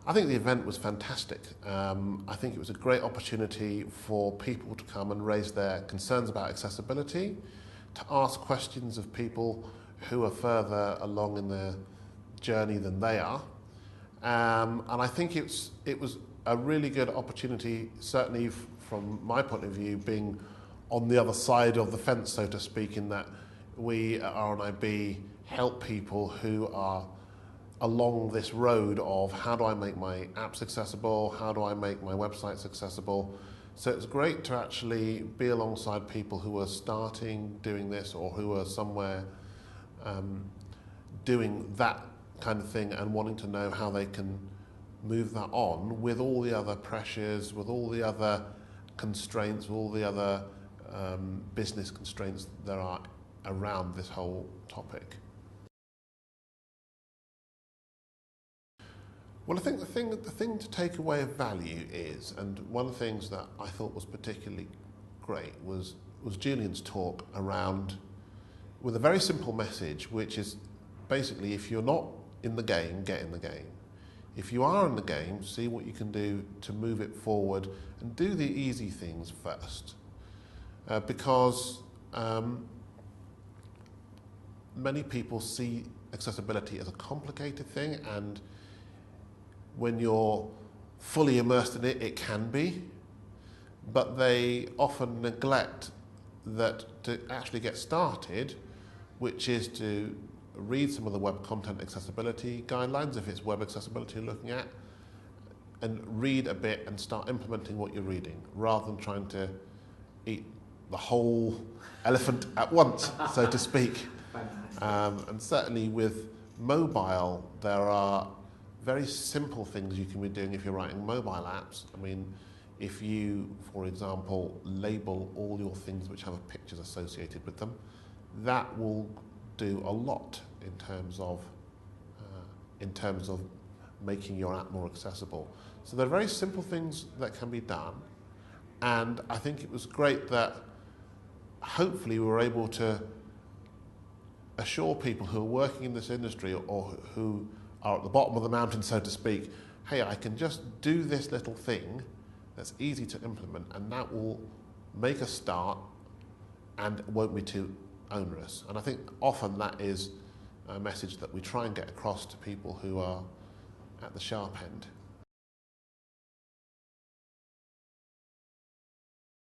I think the event was fantastic. I think it was a great opportunity for people to come and raise their concerns about accessibility, to ask questions of people who are further along in their journey than they are. And I think it was a really good opportunity, certainly from my point of view, being on the other side of the fence, so to speak, in that we at RNIB help people who are along this road of how do I make my apps accessible, how do I make my websites accessible. So it's great to actually be alongside people who are starting doing this or who are somewhere doing that kind of thing and wanting to know how they can move that on with all the other pressures, with all the other constraints, all the other business constraints there are around this whole topic. Well, I think the thing to take away of value is, and one of the things that I thought was particularly great was Julian's talk around, with a very simple message, which is basically, if you're not in the game, get in the game. If you are in the game, see what you can do to move it forward and do the easy things first. Because many people see accessibility as a complicated thing, and when you're fully immersed in it, it can be, but they often neglect that to actually get started, which is to read some of the web content accessibility guidelines, if it's web accessibility you're looking at, and read a bit and start implementing what you're reading, rather than trying to eat the whole elephant at once, so to speak. And certainly with mobile, there are very simple things you can be doing if you're writing mobile apps. I mean, if you, for example, label all your things which have pictures associated with them, that will do a lot in terms of making your app more accessible. So there are very simple things that can be done, and I think it was great that hopefully we were able to assure people who are working in this industry or who are at the bottom of the mountain, so to speak, hey, I can just do this little thing that's easy to implement, and that will make a start and it won't be too onerous. And I think often that is a message that we try and get across to people who are at the sharp end.